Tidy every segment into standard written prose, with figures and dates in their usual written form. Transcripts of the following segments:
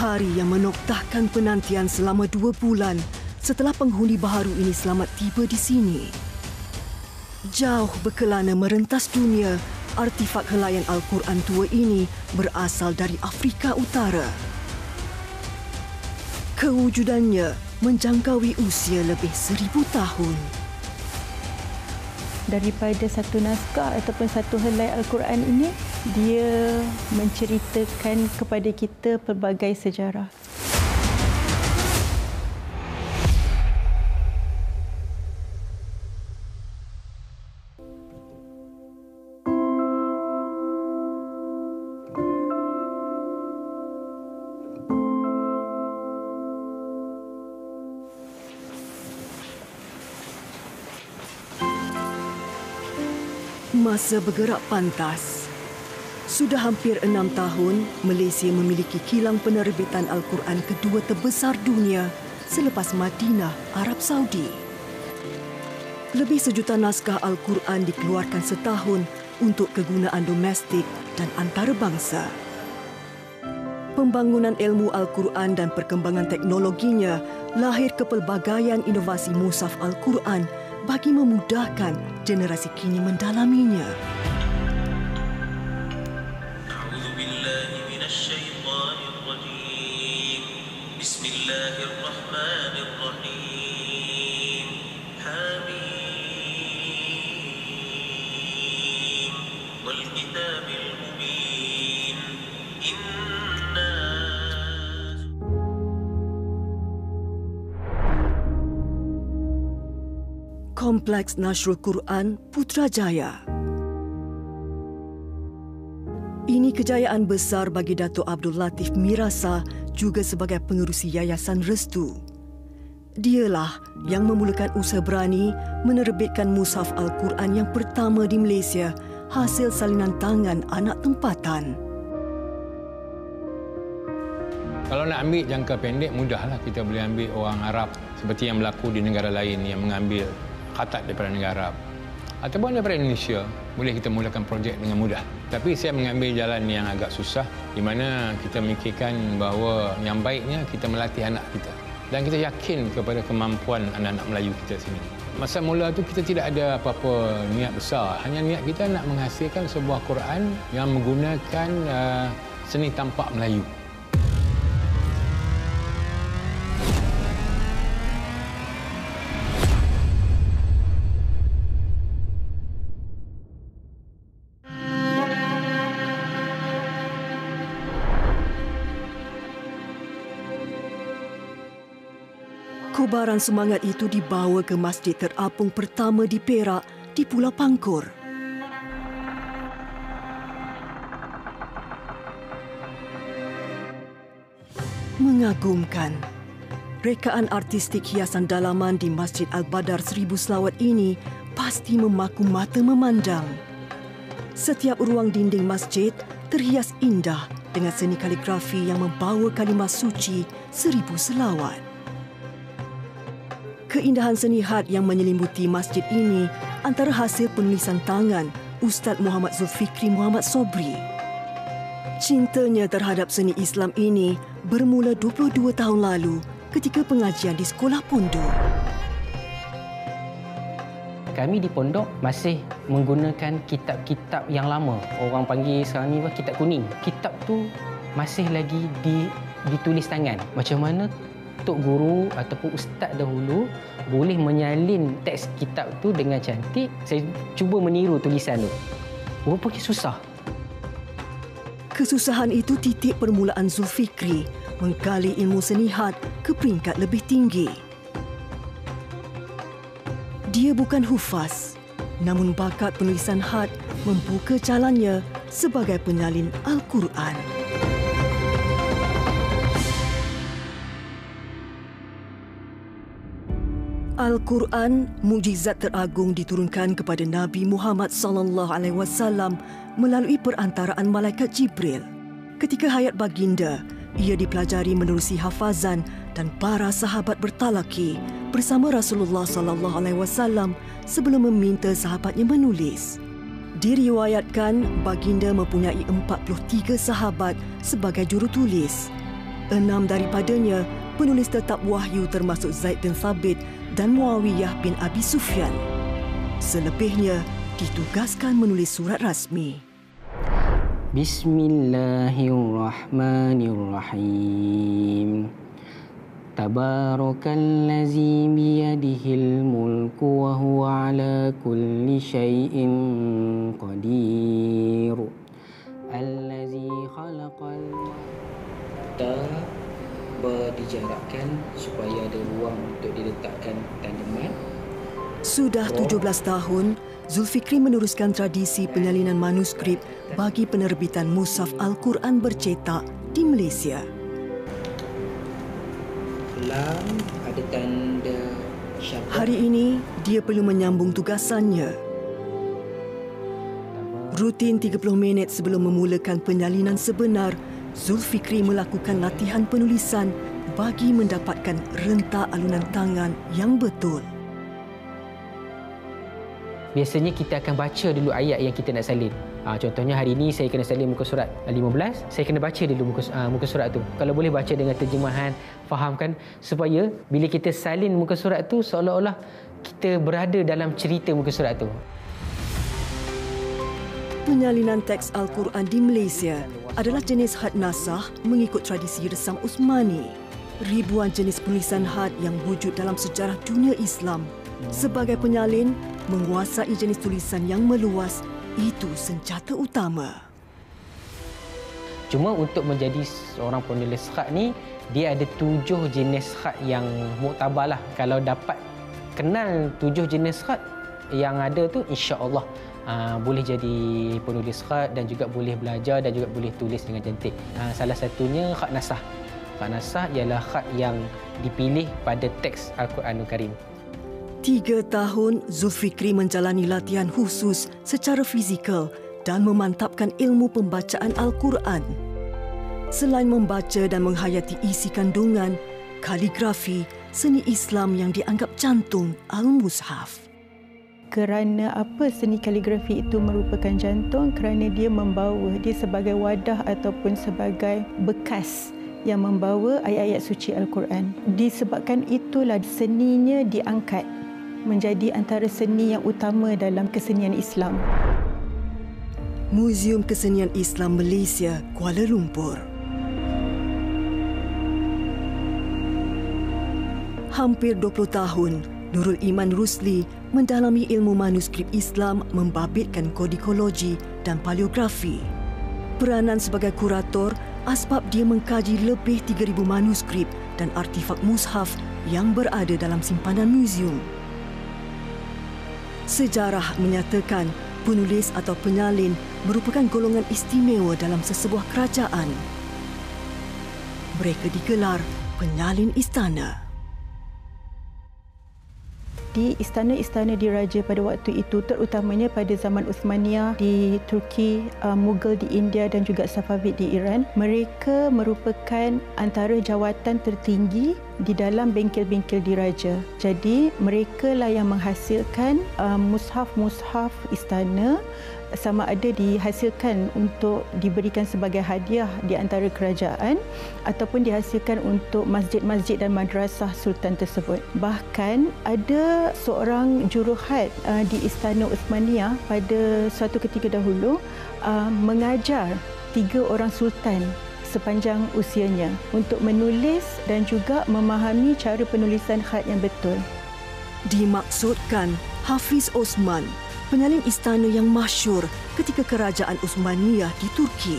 Hari yang menoktahkan penantian selama 2 bulan setelah penghuni baharu ini selamat tiba di sini. Jauh berkelana merentas dunia, artifak helaian Al-Quran tua ini berasal dari Afrika Utara. Kewujudannya menjangkaui usia lebih 1000 tahun. Daripada satu naskah ataupun satu helai Al-Quran ini, dia menceritakan kepada kita pelbagai sejarah. Masa bergerak pantas. Sudah hampir 6 tahun, Malaysia memiliki kilang penerbitan Al-Quran kedua terbesar dunia selepas Madinah, Arab Saudi. Lebih 1 juta naskah Al-Quran dikeluarkan setahun untuk kegunaan domestik dan antarabangsa. Pembangunan ilmu Al-Quran dan perkembangan teknologinya lahir kepelbagaian inovasi mushaf Al-Quran bagi memudahkan generasi kini mendalaminya. Kompleks Nasrul Quran Putrajaya. Ini kejayaan besar bagi Datuk Abdul Latif Mirasa juga sebagai pengerusi Yayasan Restu. Dialah yang memulakan usaha berani menerbitkan mushaf Al-Quran yang pertama di Malaysia hasil salinan tangan anak tempatan. Kalau nak ambil jangka pendek, mudahlah kita boleh ambil orang Arab seperti yang berlaku di negara lain yang mengambil khatat daripada negara Arab. Ataupun daripada Indonesia, boleh kita mulakan projek dengan mudah. Tapi saya mengambil jalan yang agak susah di mana kita memikirkan bahawa yang baiknya kita melatih anak kita. Dan kita yakin kepada kemampuan anak-anak Melayu kita sini. Masa mula tu kita tidak ada apa-apa niat besar. Hanya niat kita nak menghasilkan sebuah Quran yang menggunakan seni tampak Melayu. Kobaran semangat itu dibawa ke masjid terapung pertama di Perak di Pulau Pangkor. Mengagumkan. Rekaan artistik hiasan dalaman di Masjid Al-Badar 1000 Selawat ini pasti memaku mata memandang. Setiap ruang dinding masjid terhias indah dengan seni kaligrafi yang membawa kalimah suci 1000 selawat. Keindahan seni had yang menyelimuti masjid ini antara hasil penulisan tangan Ustaz Muhammad Zulfikri Muhammad Sobri. Cintanya terhadap seni Islam ini bermula 22 tahun lalu ketika pengajian di sekolah pondok. Kami di pondok masih menggunakan kitab-kitab yang lama. Orang panggil sekarang ni kitab kuning. Kitab tu masih lagi ditulis tangan. Macam mana Tok Guru ataupun Ustaz dahulu boleh menyalin teks kitab tu dengan cantik. Saya cuba meniru tulisan tu. Rupanya susah. Kesusahan itu titik permulaan Zulfikri menggali ilmu seni had ke peringkat lebih tinggi. Dia bukan hufaz, namun bakat penulisan had membuka jalannya sebagai penyalin Al-Quran. Al-Quran, mukjizat teragung diturunkan kepada Nabi Muhammad SAW melalui perantaraan malaikat Jibril. Ketika hayat baginda, ia dipelajari menerusi hafazan dan para sahabat bertalaki bersama Rasulullah SAW sebelum meminta sahabatnya menulis. Diriwayatkan baginda mempunyai 43 sahabat sebagai jurutulis. 6 daripadanya penulis tetap wahyu termasuk Zaid bin Thabit dan Muawiyah bin Abi Sufyan. Selebihnya ditugaskan menulis surat rasmi. Bismillahirrahmanirrahim. Tabarakallazi biyadihil mulku wa huwa ala kulli syai'in qadir. Allazi khalaqal dijarakkan supaya ada ruang untuk diletakkan tanaman. Sudah 17 tahun, Zulfikri meneruskan tradisi penyalinan manuskrip bagi penerbitan Mushaf Al-Quran bercetak di Malaysia. Lam ada tanda syabas. Hari ini, dia perlu menyambung tugasannya. Rutin 30 minit sebelum memulakan penyalinan sebenar, Zulfikri melakukan latihan penulisan bagi mendapatkan rentak alunan tangan yang betul. Biasanya kita akan baca dulu ayat yang kita nak salin. Contohnya hari ini saya kena salin muka surat 15, saya kena baca dulu muka surat tu. Kalau boleh baca dengan terjemahan, fahamkan supaya bila kita salin muka surat tu seolah-olah kita berada dalam cerita muka surat tu. Penyalinan teks Al-Quran di Malaysia adalah jenis had nasah mengikut tradisi resam Uthmani. Ribuan jenis penulisan had yang wujud dalam sejarah dunia Islam. Sebagai penyalin, menguasai jenis tulisan yang meluas itu senjata utama. Cuma untuk menjadi seorang penulis khat ni, dia ada 7 jenis khat yang muktabar lah. Kalau dapat kenal 7 jenis khat yang ada tu, insya-Allah boleh jadi penulis khat dan juga boleh belajar dan juga boleh tulis dengan cantik. Salah satunya khat nasah. Khat nasah ialah khat yang dipilih pada teks Al-Quranul Karim. 3 tahun Zulfikri menjalani latihan khusus secara fizikal dan memantapkan ilmu pembacaan Al-Quran. Selain membaca dan menghayati isi kandungan, kaligrafi, seni Islam yang dianggap jantung Al-Mushaf. Kerana apa seni kaligrafi itu merupakan jantung? Kerana dia sebagai wadah ataupun sebagai bekas yang membawa ayat-ayat suci Al-Quran. Disebabkan itulah seninya diangkat menjadi antara seni yang utama dalam kesenian Islam. Muzium Kesenian Islam Malaysia, Kuala Lumpur. Hampir 20 tahun, Nurul Iman Rusli mendalami ilmu manuskrip Islam, membabitkan kodikologi dan paleografi. Peranan sebagai kurator asbab dia mengkaji lebih 3,000 manuskrip dan artifak mushaf yang berada dalam simpanan muzium. Sejarah menyatakan penulis atau penyalin merupakan golongan istimewa dalam sesebuah kerajaan. Mereka digelar penyalin istana. Di istana-istana diraja pada waktu itu, terutamanya pada zaman Uthmaniyah di Turki, Mughal di India dan juga Safavid di Iran, mereka merupakan antara jawatan tertinggi di dalam bengkel-bengkel diraja. Jadi mereka lah yang menghasilkan mushaf-mushaf istana, sama ada dihasilkan untuk diberikan sebagai hadiah di antara kerajaan ataupun dihasilkan untuk masjid-masjid dan madrasah sultan tersebut. Bahkan ada seorang juruhat di Istana Uthmaniyah pada suatu ketika dahulu mengajar 3 orang sultan sepanjang usianya untuk menulis dan juga memahami cara penulisan khat yang betul. Dimaksudkan Hafiz Osman, penyalin istana yang masyhur ketika kerajaan Uthmaniyah di Turki.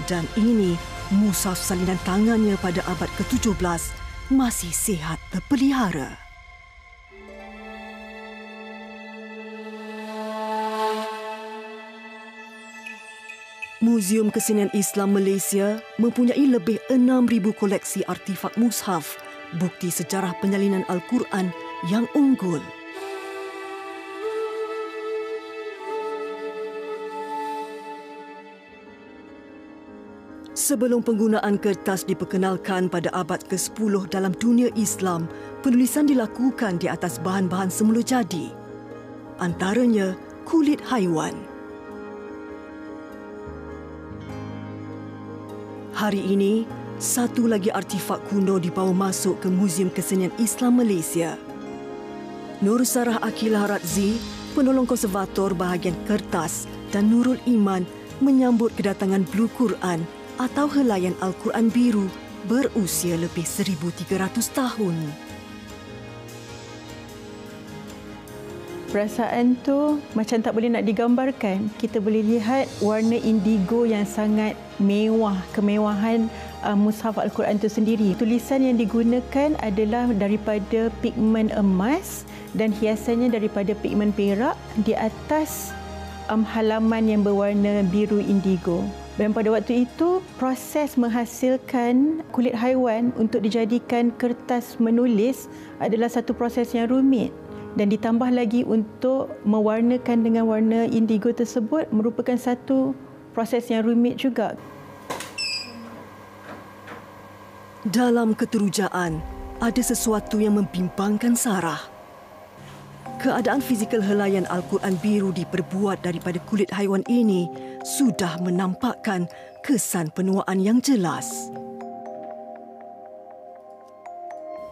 Dan ini mushaf salinan tangannya pada abad ke-17 masih sihat terpelihara. Muzium Kesenian Islam Malaysia mempunyai lebih 6,000 koleksi artifak mushaf, bukti sejarah penyalinan Al-Quran yang unggul. Sebelum penggunaan kertas diperkenalkan pada abad ke-10 dalam dunia Islam, penulisan dilakukan di atas bahan-bahan semula jadi. Antaranya kulit haiwan. Hari ini, Satu lagi artifak kuno dibawa masuk ke Muzium Kesenian Islam Malaysia. Nur Sarah Akilah Radzi, penolong konservator bahagian kertas, dan Nurul Iman menyambut kedatangan Blue Quran atau helaian Al-Quran biru berusia lebih 1,300 tahun. Perasaan tu macam tak boleh nak digambarkan. Kita boleh lihat warna indigo yang sangat mewah, kemewahan mushaf Al-Quran itu sendiri. Tulisan yang digunakan adalah daripada pigmen emas dan hiasannya daripada pigmen perak di atas halaman yang berwarna biru indigo. Dan pada waktu itu, proses menghasilkan kulit haiwan untuk dijadikan kertas menulis adalah satu proses yang rumit. Dan ditambah lagi untuk mewarnakan dengan warna indigo tersebut merupakan satu proses yang rumit juga. Dalam keterujaan, ada sesuatu yang membimbangkan Sarah. Keadaan fizikal helaian Al-Quran biru diperbuat daripada kulit haiwan ini sudah menampakkan kesan penuaan yang jelas.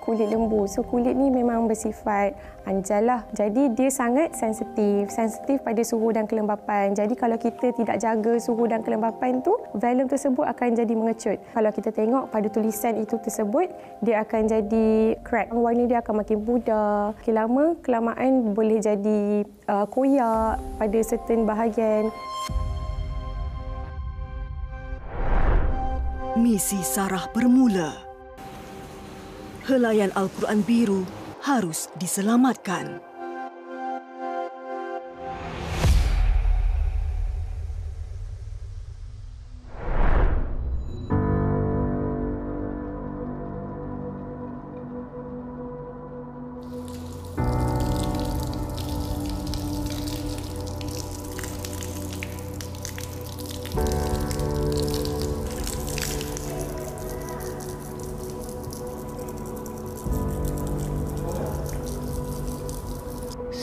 Kulit lembu. So kulit ni memang bersifat anjal lah. Jadi dia sangat sensitif pada suhu dan kelembapan. Jadi kalau kita tidak jaga suhu dan kelembapan tu, velum tersebut akan jadi mengecut. Kalau kita tengok pada tulisan itu tersebut, dia akan jadi crack. Warna dia akan makin pudar. Lama kelamaan boleh jadi koyak pada certain bahagian. Misi Sarah bermula. Helaian Al-Quran biru harus diselamatkan.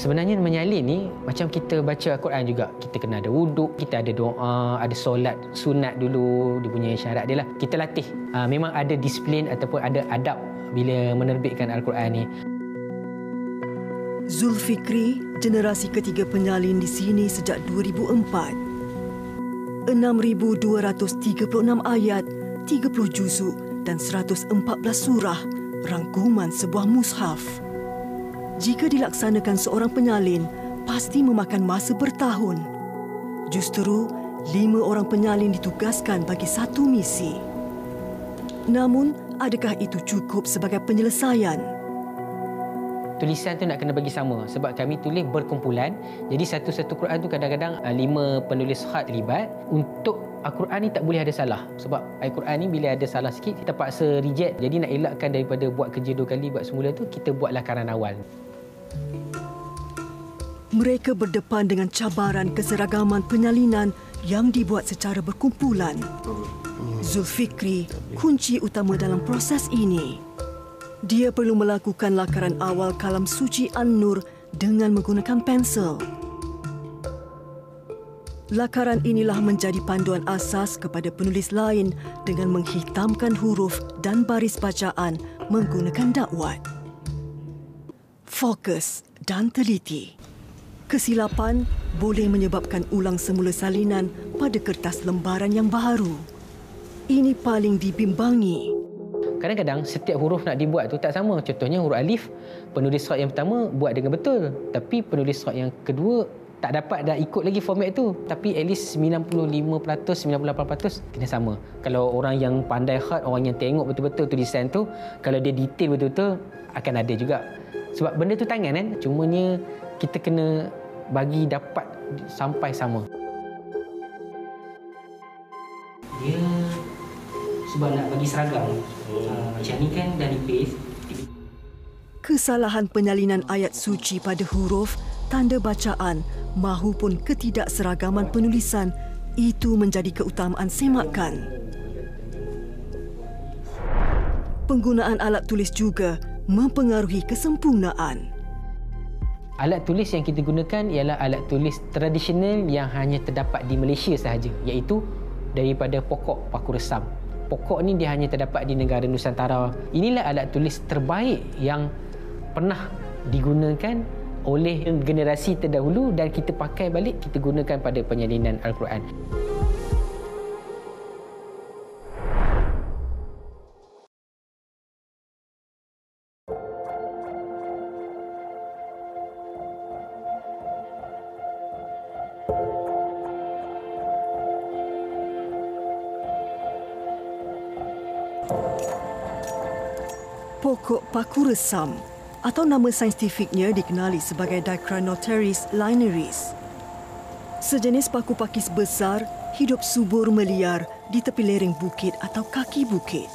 Sebenarnya menyalin ni macam kita baca Al-Quran juga. Kita kena ada wuduk, kita ada doa, ada solat sunat dulu, dia punya syarat dia lah. Kita latih. Memang ada disiplin ataupun ada adab bila menerbitkan Al-Quran ni. Zulfikri, generasi ketiga penyalin di sini sejak 2004. 6,236 ayat, 30 juzuk dan 114 surah, rangkuman sebuah mushaf. Jika dilaksanakan seorang penyalin, pasti memakan masa bertahun. Justru, 5 orang penyalin ditugaskan bagi satu misi. Namun, adakah itu cukup sebagai penyelesaian? Tulisan tu nak kena bagi sama sebab kami tulis berkumpulan. Jadi satu-satu Quran tu kadang-kadang 5 penulis khat terlibat. Untuk Al-Quran ni tak boleh ada salah. Sebab Al-Quran ni bila ada salah sikit, kita paksa reject. Jadi nak elakkan daripada buat kerja 2 kali buat semula tu, kita buat lakaran awal. Mereka berdepan dengan cabaran keseragaman penyalinan yang dibuat secara berkumpulan. Zulfikri, kunci utama dalam proses ini. Dia perlu melakukan lakaran awal kalam suci An-Nur dengan menggunakan pensel. Lakaran inilah menjadi panduan asas kepada penulis lain dengan menghitamkan huruf dan baris bacaan menggunakan dakwat. Fokus dan teliti. Kesilapan boleh menyebabkan ulang semula salinan pada kertas lembaran yang baru. Ini paling dibimbangi. Kadang-kadang setiap huruf nak dibuat tu tak sama. Contohnya huruf alif, penulis surat yang pertama buat dengan betul. Tapi penulis surat yang kedua tak dapat dah ikut lagi format tu. Tapi at least 95%, 98% kena sama. Kalau orang yang pandai khat, orang yang tengok betul-betul tulisan tu, kalau dia detail betul-betul, akan ada juga. Sebab benda tu tangan kan. Cumanya kita kena bagi dapat sampai sama. Dia sebab nak bagi seragam. Macam ni kan dah nipis. Kesalahan penyalinan ayat suci pada huruf, tanda bacaan mahupun ketidakseragaman penulisan itu menjadi keutamaan semakan. Penggunaan alat tulis juga mempengaruhi kesempurnaan. Alat tulis yang kita gunakan ialah alat tulis tradisional yang hanya terdapat di Malaysia sahaja, iaitu daripada pokok paku resam. pokok ni dia hanya terdapat di negara Nusantara. Inilah alat tulis terbaik yang pernah digunakan oleh generasi terdahulu dan kita pakai balik, kita gunakan pada penyalinan Al-Quran. Pokok paku resam atau nama saintifiknya dikenali sebagai Dicranotherix linearis. Sejenis paku pakis besar hidup subur meliar di tepi lereng bukit atau kaki bukit.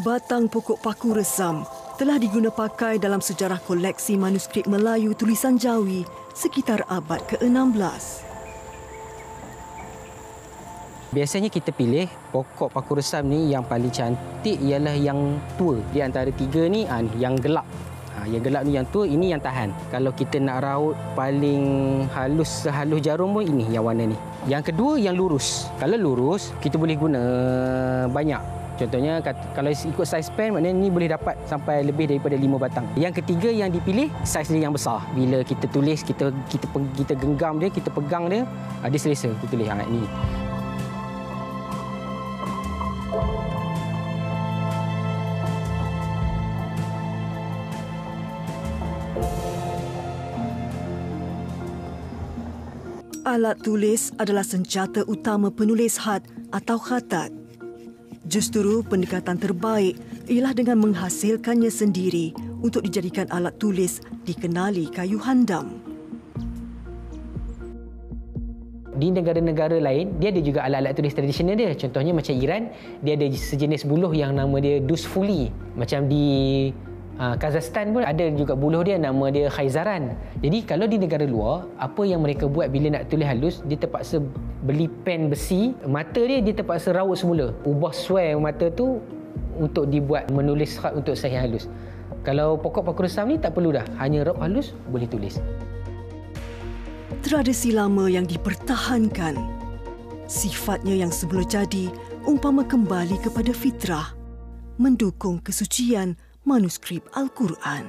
Batang pokok paku resam telah diguna pakai dalam sejarah koleksi manuskrip Melayu tulisan Jawi sekitar abad ke-16. Biasanya kita pilih pokok paku resam ni yang paling cantik ialah yang tua. Di antara tiga ni, yang gelap. Yang gelap ni yang tua, ini yang tahan. Kalau kita nak raut paling halus sehalus jarum pun ini yang warna ni. Yang kedua yang lurus. Kalau lurus, kita boleh guna banyak. Contohnya kalau ikut saiz pen, maknanya ni boleh dapat sampai lebih daripada 5 batang. Yang ketiga yang dipilih saiz dia yang besar. Bila kita tulis, kita genggam dia, kita pegang dia, dia selesa kita tulis ni. Alat tulis adalah senjata utama penulis khat atau khatat. Justru pendekatan terbaik ialah dengan menghasilkannya sendiri untuk dijadikan alat tulis dikenali kayu handam. Di negara-negara lain, dia ada juga alat-alat tulis tradisional dia. Contohnya macam Iran, dia ada sejenis buluh yang nama dia dusfuli. Macam di Kazakhstan pun ada juga buluh dia, nama dia khaizaran. Jadi kalau di negara luar, apa yang mereka buat bila nak tulis halus, dia terpaksa beli pen besi, mata dia terpaksa raut semula. Ubah sway mata tu untuk dibuat menulis khat untuk sahih halus. Kalau pokok paku resam ni tak perlu dah, hanya raut halus boleh tulis. Tradisi lama yang dipertahankan, sifatnya yang semula jadi umpama kembali kepada fitrah, mendukung kesucian manuskrip Al-Quran.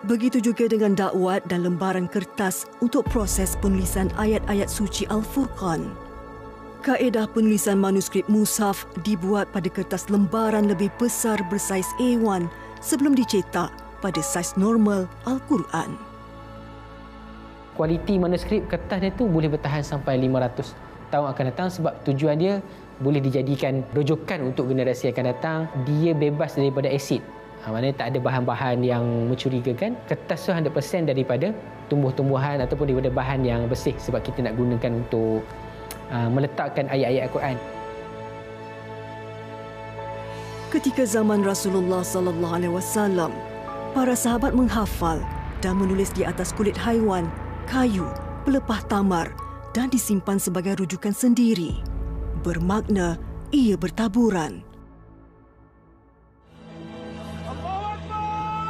Begitu juga dengan dakwat dan lembaran kertas untuk proses penulisan ayat-ayat suci Al-Furqan. Kaedah penulisan manuskrip mushaf dibuat pada kertas lembaran lebih besar bersaiz A1 sebelum dicetak pada saiz normal Al-Quran. Kualiti manuskrip kertas dia tu boleh bertahan sampai 500 tahun akan datang sebab tujuan dia boleh dijadikan rujukan untuk generasi akan datang. Dia bebas daripada asid. Maknanya tak ada bahan-bahan yang mencurigakan. Kertas tu 100% daripada tumbuh-tumbuhan ataupun daripada bahan yang bersih sebab kita nak gunakan untuk meletakkan ayat-ayat Al-Quran. Ketika zaman Rasulullah sallallahu alaihi wasallam, para sahabat menghafal dan menulis di atas kulit haiwan, kayu, pelepah tamar dan disimpan sebagai rujukan sendiri. Bermakna ia bertaburan.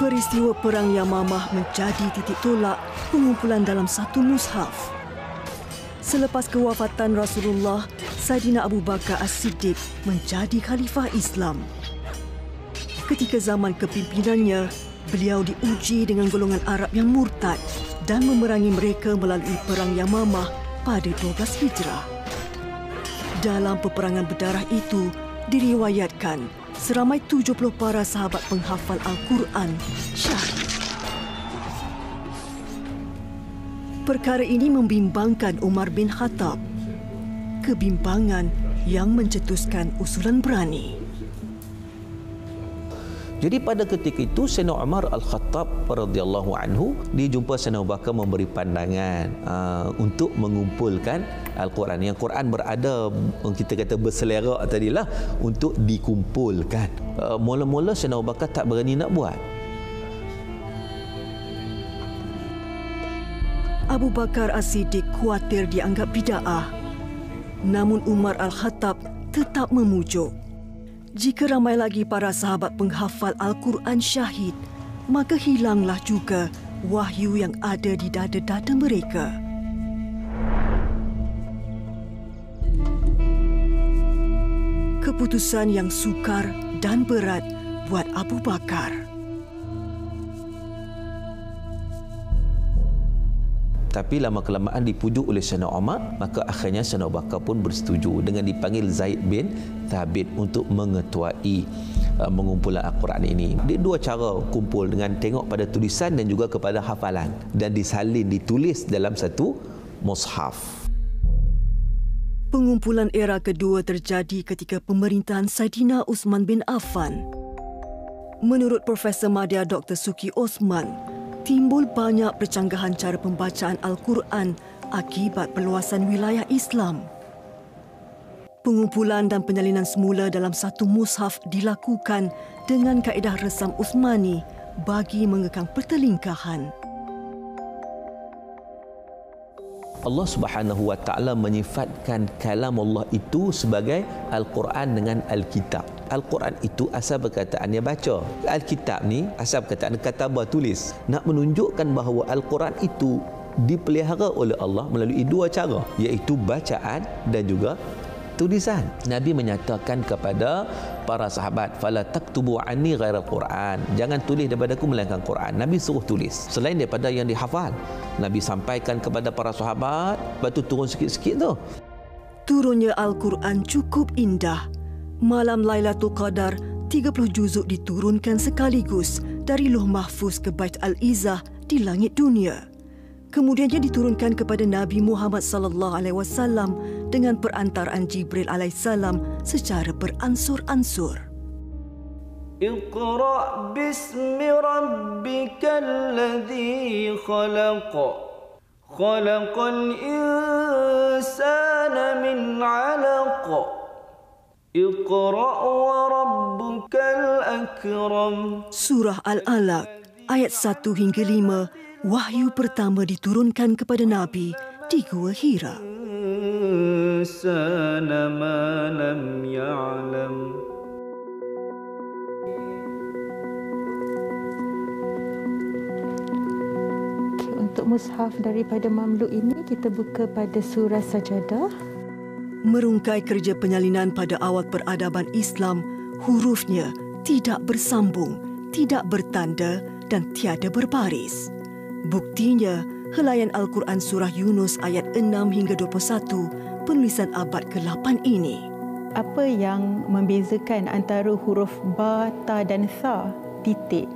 Peristiwa Perang Yamamah menjadi titik tolak pengumpulan dalam satu mushaf. Selepas kewafatan Rasulullah, Saidina Abu Bakar As-Siddiq menjadi khalifah Islam. Ketika zaman kepimpinannya, beliau diuji dengan golongan Arab yang murtad dan memerangi mereka melalui Perang Yamamah pada 12 Hijrah. Dalam peperangan berdarah itu, diriwayatkan seramai 70 para sahabat penghafal Al-Quran syahid. Perkara ini membimbangkan Umar bin Khattab. Kebimbangan yang mencetuskan usulan berani. Jadi pada ketika itu Sayyidina Umar Al-Khattab radhiyallahu anhu, dia jumpa Sayyidina Abu Bakar memberi pandangan untuk mengumpulkan Al-Quran. Yang Quran berada, kita kata berselerak tadilah, untuk dikumpulkan. Mula-mula Sayyidina Abu Bakar tak berani nak buat. Abu Bakar As-Siddiq khawatir dianggap bid'ah. Namun Umar Al-Khattab tetap memujuk. Jika ramai lagi para sahabat penghafal Al-Quran syahid, maka hilanglah juga wahyu yang ada di dada-dada mereka. Keputusan yang sukar dan berat buat Abu Bakar. Tapi lama-kelamaan dipujuk oleh Sayyidina Umar, maka akhirnya Sayyidina Abu Bakar pun bersetuju dengan dipanggil Zaid bin Thabit untuk mengetuai mengumpulan Al-Quran ini. Dia dua cara kumpul, dengan tengok pada tulisan dan juga kepada hafalan, dan disalin, ditulis dalam satu mushaf. Pengumpulan era kedua terjadi ketika pemerintahan Saidina Uthman bin Affan. Menurut Profesor Madya Dr. Suki Osman, timbul banyak percanggahan cara pembacaan Al-Quran akibat perluasan wilayah Islam. Pengumpulan dan penyalinan semula dalam satu mushaf dilakukan dengan kaedah resam Uthmani bagi mengekang pertelingkahan. Allah Subhanahu wa taala menyifatkan kalam Allah itu sebagai Al-Quran dengan Al-Kitab. Al-Quran itu asal perkataannya baca. Al-Kitab ni asal perkataan kataba, tulis. Nak menunjukkan bahawa Al-Quran itu dipelihara oleh Allah melalui dua cara, iaitu bacaan dan juga tulisan. Nabi menyatakan kepada para sahabat, fala taktubu anni ghairal Quran, jangan tulis daripada aku melainkan Quran. Nabi suruh tulis selain daripada yang dihafal. Nabi sampaikan kepada para sahabat, lepas tu turun sikit-sikit tu. Turunnya Al-Quran cukup indah. Malam Lailatul Qadar, 30 juzuk diturunkan sekaligus dari Lauh Mahfuz ke Bait Al-Izzah di langit dunia. Kemudiannya diturunkan kepada Nabi Muhammad sallallahu alaihi wasallam dengan perantaraan Jibril alaihissalam secara beransur-ansur. Iqra' bismi rabbikal ladzi khalaq. Khalaqal insana min 'alaq. Iqra' wa rabbukal akram. Surah Al-Alaq ayat 1 hingga 5, wahyu pertama diturunkan kepada Nabi di Gua Hira. Sana ma lam ya'lam. Untuk mushaf daripada Mamluk ini, kita buka pada surah Sajadah. Merungkai kerja penyalinan pada awal peradaban Islam, hurufnya tidak bersambung, tidak bertanda dan tiada berbaris. Buktinya, helaian Al-Quran Surah Yunus ayat 6 hingga 21, penulisan abad ke-8 ini. Apa yang membezakan antara huruf ba, ta dan tha, titik?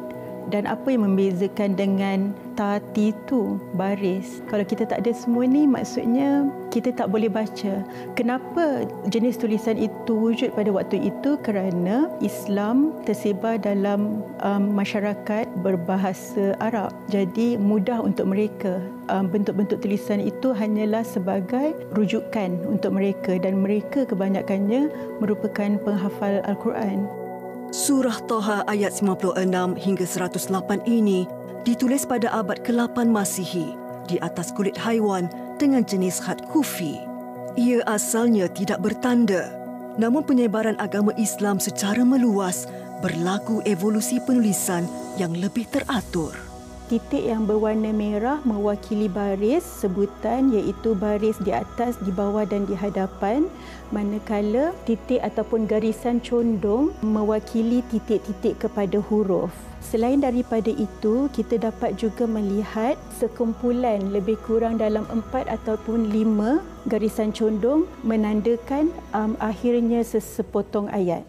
Dan apa yang membezakan dengan ta, ti, tu, baris? Kalau kita tak ada semua ni, maksudnya kita tak boleh baca. Kenapa jenis tulisan itu wujud pada waktu itu? Kerana Islam tersebar dalam masyarakat berbahasa Arab. Jadi mudah untuk mereka. Bentuk-bentuk tulisan itu hanyalah sebagai rujukan untuk mereka, dan mereka kebanyakannya merupakan penghafal Al-Quran. Surah Taha ayat 96 hingga 108 ini ditulis pada abad ke-8 Masihi di atas kulit haiwan dengan jenis khat kufi. Ia asalnya tidak bertanda, namun penyebaran agama Islam secara meluas berlaku evolusi penulisan yang lebih teratur. Titik yang berwarna merah mewakili baris sebutan, iaitu baris di atas, di bawah dan di hadapan, manakala titik ataupun garisan condong mewakili titik-titik kepada huruf. Selain daripada itu, kita dapat juga melihat sekumpulan lebih kurang dalam 4 ataupun 5 garisan condong menandakan akhirnya sepotong ayat.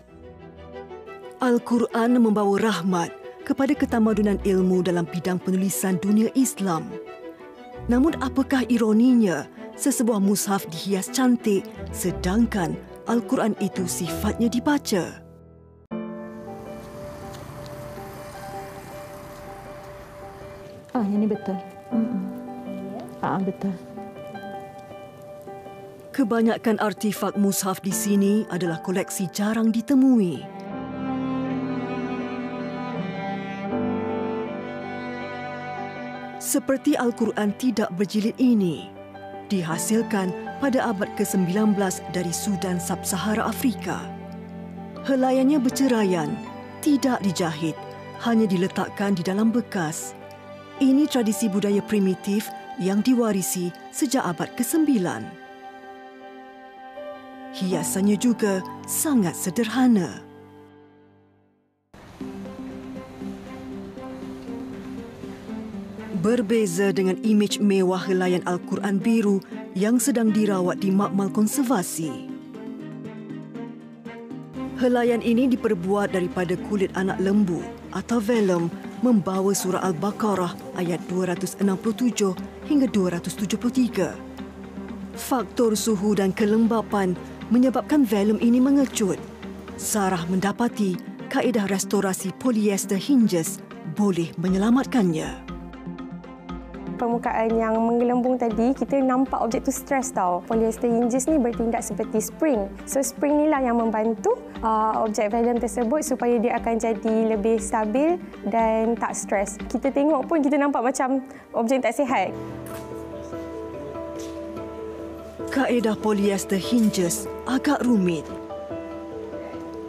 Al-Quran membawa rahmat kepada ketamadunan ilmu dalam bidang penulisan dunia Islam. Namun apakah ironinya, sesebuah mushaf dihias cantik sedangkan Al-Quran itu sifatnya dibaca? Yang ini betul. Betul. Kebanyakan artifak mushaf di sini adalah koleksi jarang ditemui. Seperti Al-Quran tidak berjilid ini, dihasilkan pada abad ke-19 dari Sudan Sub-Sahara Afrika. Helaiannya berceraian, tidak dijahit, hanya diletakkan di dalam bekas. Ini tradisi budaya primitif yang diwarisi sejak abad ke-9. hiasannya juga sangat sederhana. Berbeza dengan imej mewah helaian Al-Quran biru yang sedang dirawat di makmal konservasi. Helaian ini diperbuat daripada kulit anak lembu atau velum membawa surah Al-Baqarah ayat 267 hingga 273. Faktor suhu dan kelembapan menyebabkan velum ini mengecut. Sarah mendapati kaedah restorasi polyester hinges boleh menyelamatkannya. Permukaan yang menggelembung tadi, kita nampak objek tu stres tau. Polyester hinges ni bertindak seperti spring. So spring inilah yang membantu objek velum tersebut supaya dia akan jadi lebih stabil dan tak stres. Kita tengok pun kita nampak macam objek tak sihat. Kaedah polyester hinges agak rumit.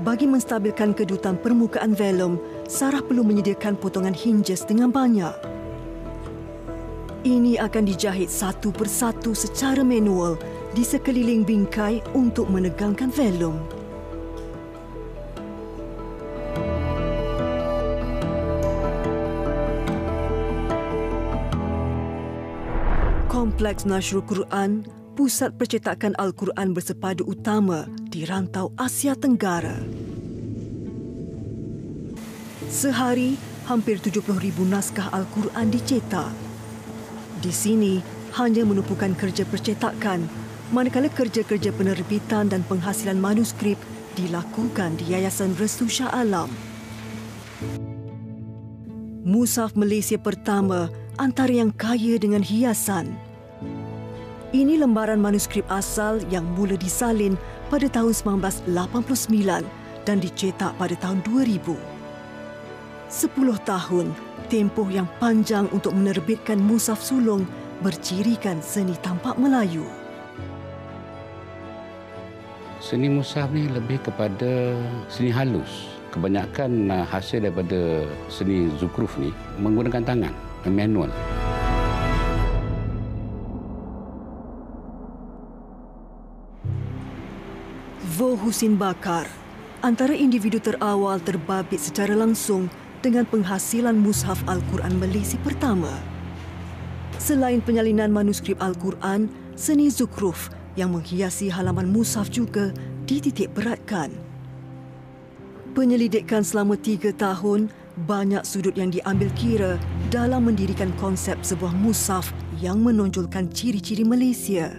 Bagi menstabilkan kedutan permukaan velum, Sarah perlu menyediakan potongan hinges dengan banyak. Ini akan dijahit satu persatu secara manual di sekeliling bingkai untuk menegangkan velum. Kompleks Nashrul Quran, pusat percetakan Al-Quran bersepadu utama di rantau Asia Tenggara. Sehari, hampir 70,000 naskah Al-Quran dicetak. Di sini hanya menumpukan kerja percetakan, manakala kerja-kerja penerbitan dan penghasilan manuskrip dilakukan di Yayasan Restu Shah Alam. Mushaf Malaysia pertama antara yang kaya dengan hiasan. Ini lembaran manuskrip asal yang mula disalin pada tahun 1989 dan dicetak pada tahun 2000. 10 tahun, tempoh yang panjang untuk menerbitkan mushaf sulung bercirikan seni tampak Melayu. Seni mushaf ni lebih kepada seni halus. Kebanyakan hasil daripada seni zukruf ni menggunakan tangan, manual. Vo Husin Bakar, antara individu terawal terbabit secara langsung dengan penghasilan mushaf Al-Quran Malaysia pertama. Selain penyalinan manuskrip Al-Quran, seni zukruf yang menghiasi halaman mushaf juga dititik beratkan. Penyelidikan selama 3 tahun, banyak sudut yang diambil kira dalam mendirikan konsep sebuah mushaf yang menonjolkan ciri-ciri Malaysia.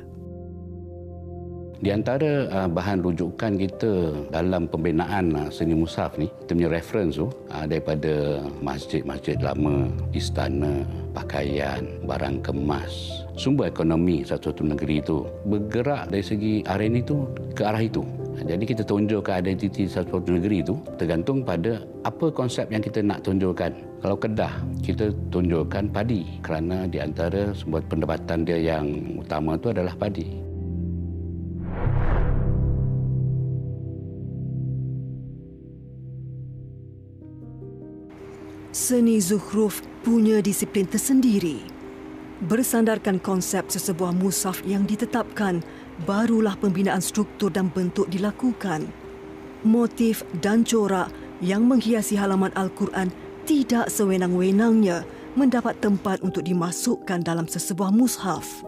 Di antara bahan rujukan kita dalam pembinaan seni mushaf ni, kita punya reference tu daripada masjid-masjid lama, istana, pakaian, barang kemas. Sumber ekonomi satu-satu negeri itu bergerak dari segi R&D itu ke arah itu. Jadi kita tunjukkan identiti satu-satu negeri itu tergantung pada apa konsep yang kita nak tunjukkan. Kalau Kedah, kita tunjukkan padi kerana di antara sumber pendapatan dia yang utama itu adalah padi. Seni zukhruf punya disiplin tersendiri. Bersandarkan konsep sesebuah mushaf yang ditetapkan, barulah pembinaan struktur dan bentuk dilakukan. Motif dan corak yang menghiasi halaman Al-Quran tidak sewenang-wenangnya mendapat tempat untuk dimasukkan dalam sesebuah mushaf.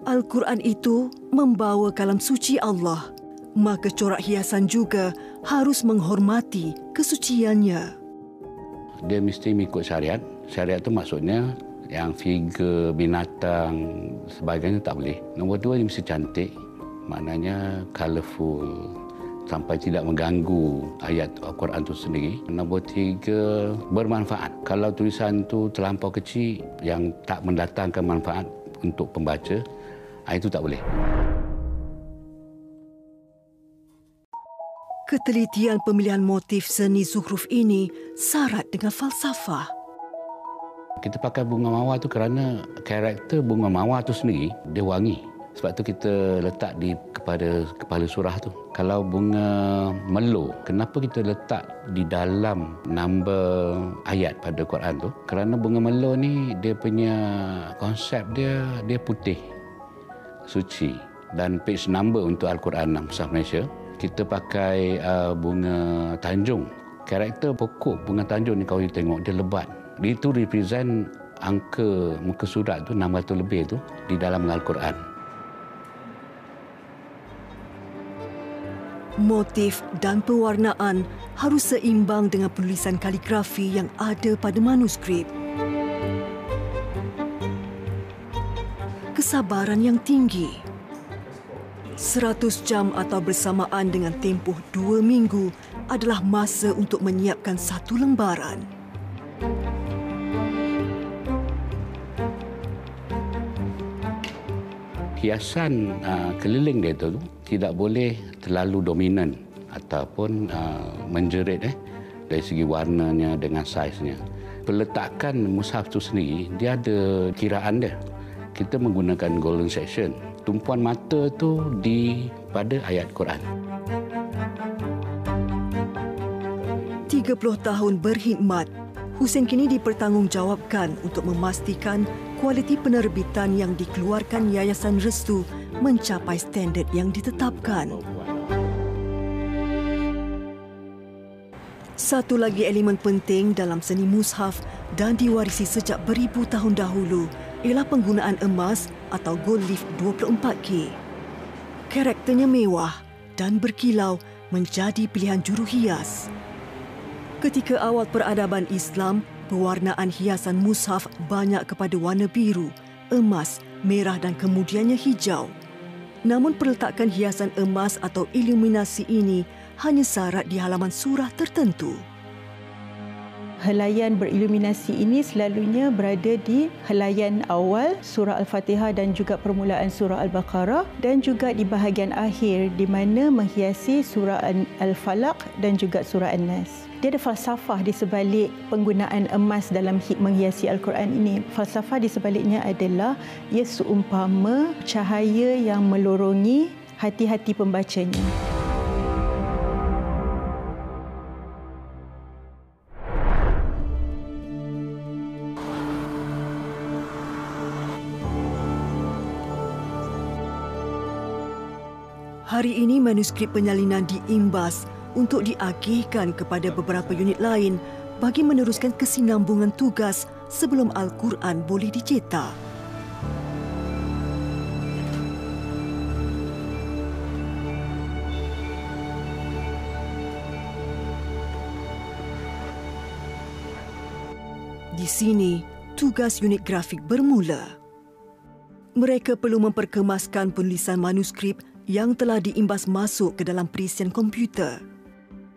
Al-Quran itu membawa kalam suci Allah, maka corak hiasan juga harus menghormati kesuciannya. Dia mesti mengikut syariat. Syariat itu maksudnya yang figure, binatang, sebagainya tak boleh. Nombor 2, dia mesti cantik. Maknanya colourful sampai tidak mengganggu ayat Al-Quran itu sendiri. Nombor 3, bermanfaat. Kalau tulisan itu terlampau kecil yang tak mendatangkan manfaat untuk pembaca, itu tak boleh. Ketelitian pemilihan motif seni zukhruf ini syarat dengan falsafah. Kita pakai bunga mawar tu kerana karakter bunga mawar tu sendiri dia wangi. Sebab tu kita letak di kepada kepala surah tu. Kalau bunga melo, kenapa kita letak di dalam number ayat pada Quran tu? Kerana bunga melo ni dia punya konsep dia putih, suci. dan page number untuk Al-Quran Mushaf Malaysia. Kita pakai bunga tanjung. Karakter pokok bunga tanjung ni kalau you tengok dia lebat. Dia itu represent angka muka surat tu 600 lebih tu di dalam Al-Quran. Motif dan pewarnaan harus seimbang dengan penulisan kaligrafi yang ada pada manuskrip. Kesabaran yang tinggi. 100 jam atau bersamaan dengan tempoh 2 minggu adalah masa untuk menyiapkan satu lembaran. Hiasan keliling dia tu tidak boleh terlalu dominan ataupun menjerit dari segi warnanya dengan saiznya. Peletakan mushaf tu sendiri dia ada kiraan dia. Kita menggunakan golden section. Tumpuan mata tu pada ayat Quran. 30 tahun berkhidmat, Hussein kini dipertanggungjawabkan untuk memastikan kualiti penerbitan yang dikeluarkan Yayasan Restu mencapai standard yang ditetapkan. Satu lagi elemen penting dalam seni mushaf dan diwarisi sejak beribu tahun dahulu ialah penggunaan emas atau gold leaf 24K. Karakternya mewah dan berkilau menjadi pilihan juru hias. Ketika awal peradaban Islam, pewarnaan hiasan mushaf banyak kepada warna biru, emas, merah dan kemudiannya hijau. Namun perletakan hiasan emas atau iluminasi ini hanya syarat di halaman surah tertentu. Helaian beriluminasi ini selalunya berada di helaian awal surah Al-Fatihah dan juga permulaan surah Al-Baqarah dan juga di bahagian akhir di mana menghiasi surah Al-Falaq dan juga surah An-Nas. Dia ada falsafah di sebalik penggunaan emas dalam menghiasi Al-Quran ini. Falsafah di sebaliknya adalah ia seumpama cahaya yang melorongi hati-hati pembacanya. Hari ini manuskrip penyalinan diimbas untuk diagihkan kepada beberapa unit lain bagi meneruskan kesinambungan tugas sebelum Al-Quran boleh dicetak. Di sini, tugas unit grafik bermula. Mereka perlu memperkemaskan penulisan manuskrip yang telah diimbas masuk ke dalam perisian komputer.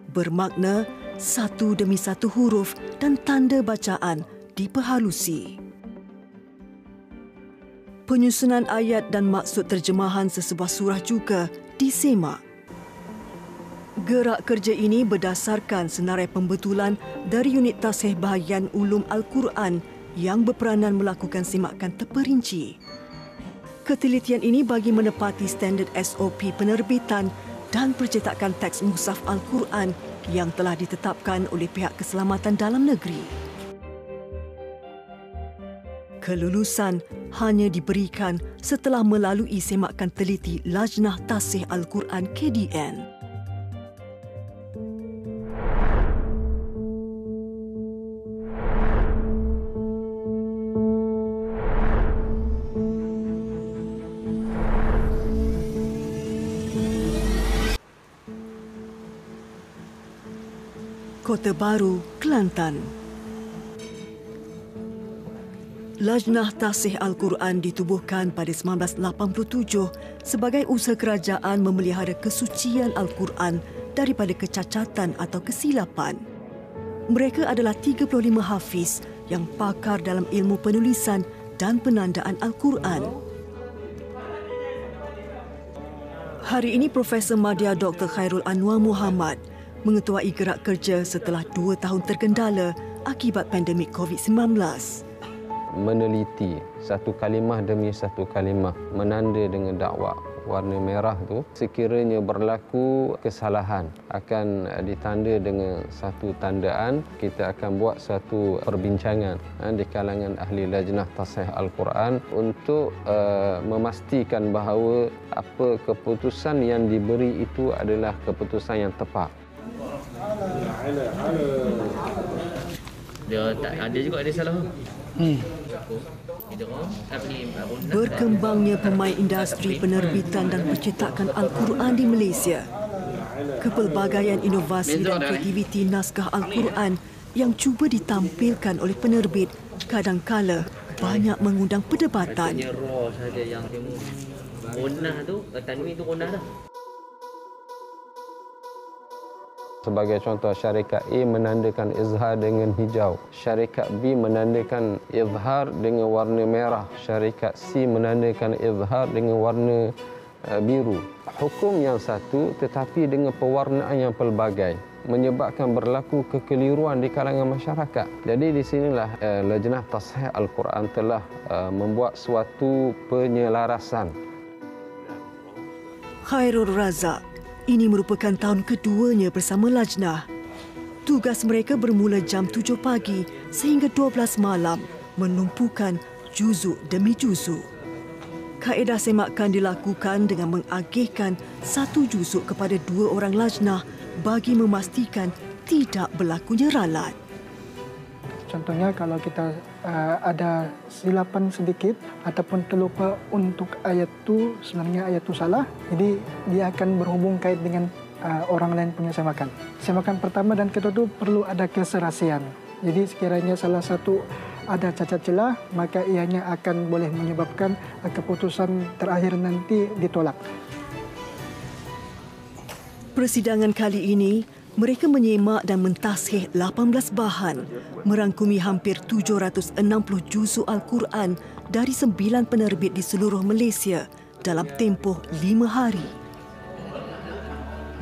Bermakna satu demi satu huruf dan tanda bacaan diperhalusi. Penyusunan ayat dan maksud terjemahan sesebuah surah juga disemak. Gerak kerja ini berdasarkan senarai pembetulan dari unit tasihih bahagian ulum Al-Quran yang berperanan melakukan semakan terperinci. Ketelitian ini bagi menepati standard SOP penerbitan dan percetakan teks mushaf Al-Quran yang telah ditetapkan oleh pihak keselamatan dalam negeri. Kelulusan hanya diberikan setelah melalui semakan teliti Lajnah Tasihih Al-Quran KDN. Kota Baru, Kelantan. Lajnah Tasihih Al-Quran ditubuhkan pada 1987 sebagai usaha kerajaan memelihara kesucian Al-Quran daripada kecacatan atau kesilapan. Mereka adalah 35 hafiz yang pakar dalam ilmu penulisan dan penandaan Al-Quran. Hari ini Profesor Madya Dr. Khairul Anwar Muhammad mengetuai gerak kerja setelah 2 tahun tergendala akibat pandemik COVID-19. Meneliti satu kalimah demi satu kalimah, menanda dengan dakwah warna merah tu, sekiranya berlaku kesalahan akan ditanda dengan satu tandaan. Kita akan buat satu perbincangan di kalangan ahli lajnah tasihih Al-Quran untuk memastikan bahawa apa keputusan yang diberi itu adalah keputusan yang tepat. Dia tak ada juga ada salah. Berkembangnya pemain industri penerbitan dan percetakan Al-Quran di Malaysia. Kepelbagaian inovasi dan kreativiti naskah Al-Quran yang cuba ditampilkan oleh penerbit kadangkala banyak mengundang perdebatan. Hanya raw saja yang temu. Ronah tu, tanwin tu ronah dah. Sebagai contoh, syarikat A menandakan izhar dengan hijau. Syarikat B menandakan izhar dengan warna merah. Syarikat C menandakan izhar dengan warna biru. Hukum yang satu tetapi dengan pewarnaan yang pelbagai menyebabkan berlaku kekeliruan di kalangan masyarakat. Jadi di sinilah Lajnah Tasihih Al-Quran telah membuat suatu penyelarasan. Khairul Razak, ini merupakan tahun keduanya bersama Lajnah. Tugas mereka bermula jam 7 pagi sehingga 12 malam, menumpukan juzuk demi juzuk. Kaedah semakan dilakukan dengan mengagihkan satu juzuk kepada 2 orang Lajnah bagi memastikan tidak berlakunya ralat. Contohnya kalau kita ada silapan sedikit ataupun terlupa untuk ayat tu, sebenarnya ayat tu salah, jadi dia akan berhubung kait dengan orang lain punya semakan. Semakan pertama dan kedua tu perlu ada keserasian. Jadi sekiranya salah satu ada cacat celah, maka ianya akan boleh menyebabkan keputusan terakhir nanti ditolak. Persidangan kali ini, mereka menyemak dan mentashih 18 bahan, merangkumi hampir 760 juzuk Al-Quran dari 9 penerbit di seluruh Malaysia dalam tempoh 5 hari.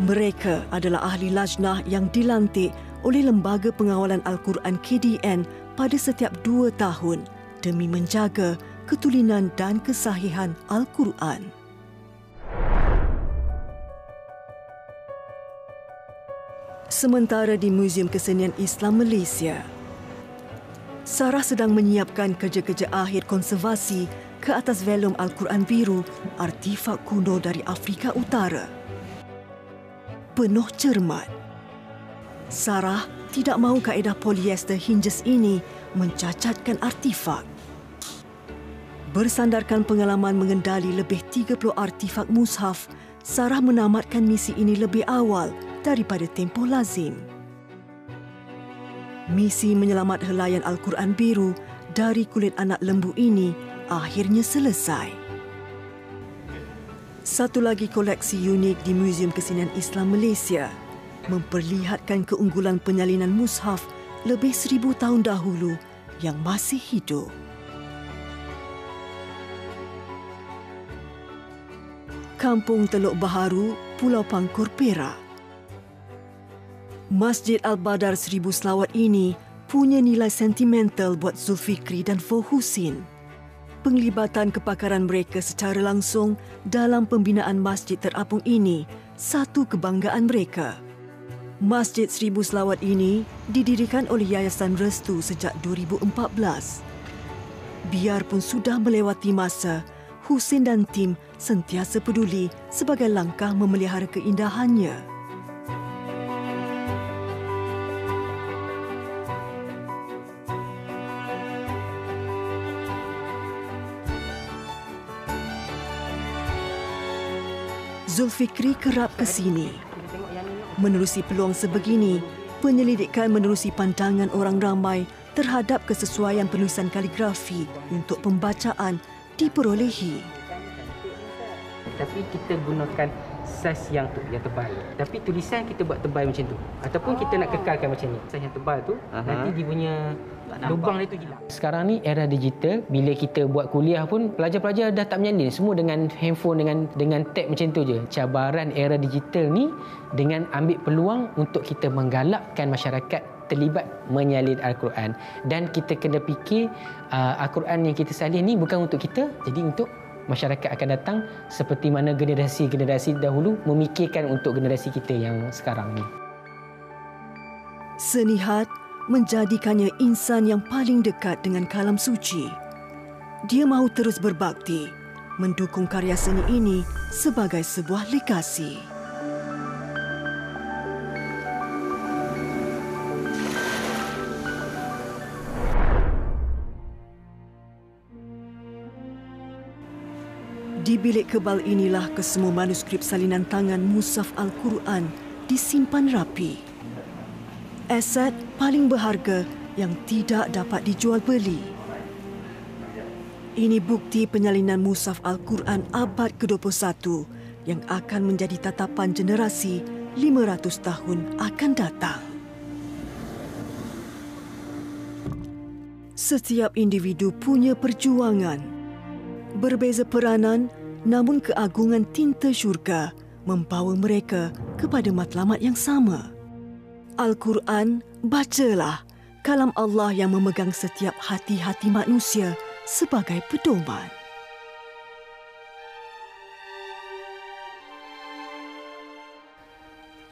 Mereka adalah ahli lajnah yang dilantik oleh Lembaga Pengawalan Al-Quran KDN pada setiap 2 tahun demi menjaga ketulinan dan kesahihan Al-Quran. Sementara di Muzium Kesenian Islam Malaysia, Sarah sedang menyiapkan kerja-kerja akhir konservasi ke atas velum Al-Quran Biru, artifak kuno dari Afrika Utara. Penuh cermat, Sarah tidak mahu kaedah polyester hinges ini mencacatkan artifak. Bersandarkan pengalaman mengendali lebih 30 artifak mushaf, Sarah menamatkan misi ini lebih awal daripada tempoh lazim. Misi menyelamat helaian Al-Quran Biru dari kulit anak lembu ini akhirnya selesai. Satu lagi koleksi unik di Muzium Kesenian Islam Malaysia memperlihatkan keunggulan penyalinan mushaf lebih 1000 tahun dahulu yang masih hidup. Kampung Teluk Baharu, Pulau Pangkor, Perak. Masjid Al-Badar 1000 Selawat ini punya nilai sentimental buat Zulfikri dan Fo Husin. Penglibatan kepakaran mereka secara langsung dalam pembinaan masjid terapung ini satu kebanggaan mereka. Masjid 1000 Selawat ini didirikan oleh Yayasan Restu sejak 2014. Biarpun sudah melewati masa, Husin dan tim sentiasa peduli sebagai langkah memelihara keindahannya. Zulfikri kerap ke sini. Menerusi peluang sebegini, penyelidikan menerusi pandangan orang ramai terhadap kesesuaian penulisan kaligrafi untuk pembacaan diperolehi. Tapi kita gunakan saiz yang tebal. Tapi tulisan kita buat tebal macam tu. Ataupun kita nak kekalkan macam ni. Saiz yang tebal tu, nanti dia punya lubang dia tu hilang. Sekarang ni era digital, bila kita buat kuliah pun pelajar-pelajar dah tak menyalin, semua dengan handphone, dengan tab macam tu je. Cabaran era digital ni dengan ambil peluang untuk kita menggalakkan masyarakat terlibat menyalin Al-Quran, dan kita kena fikir Al-Quran yang kita salin ni bukan untuk kita, jadi untuk masyarakat akan datang seperti mana generasi-generasi dahulu memikirkan untuk generasi kita yang sekarang ni. Senihat menjadikannya insan yang paling dekat dengan kalam suci. Dia mahu terus berbakti, mendukung karya seni ini sebagai sebuah legasi. Di bilik kebal inilah kesemua manuskrip salinan tangan mushaf Al-Quran disimpan rapi. Aset paling berharga yang tidak dapat dijual beli. Ini bukti penyalinan mushaf Al-Quran abad ke-21 yang akan menjadi tatapan generasi 500 tahun akan datang. Setiap individu punya perjuangan. Berbeza peranan, namun keagungan tinta syurga membawa mereka kepada matlamat yang sama. Al-Quran, bacalah, kalam Allah yang memegang setiap hati-hati manusia sebagai pedoman.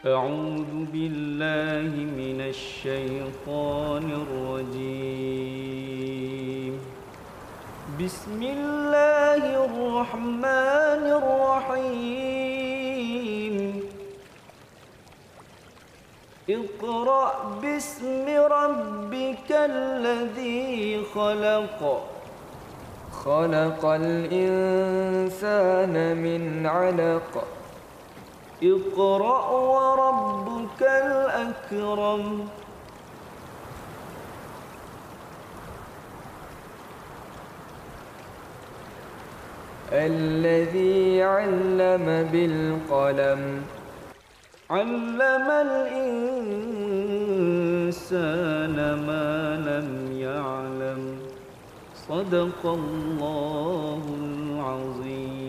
A'udzu billahi minasy syaithanir rajim. Bismillahirrahmanirrahim. Iqra' bismi rabbikal ladzi khalaq. Khalaqal insana min 'alaq. Iqra' wa rabbukal akram. الذي علم بالقلم علم الإنسان ما لم يعلم صدق الله العظيم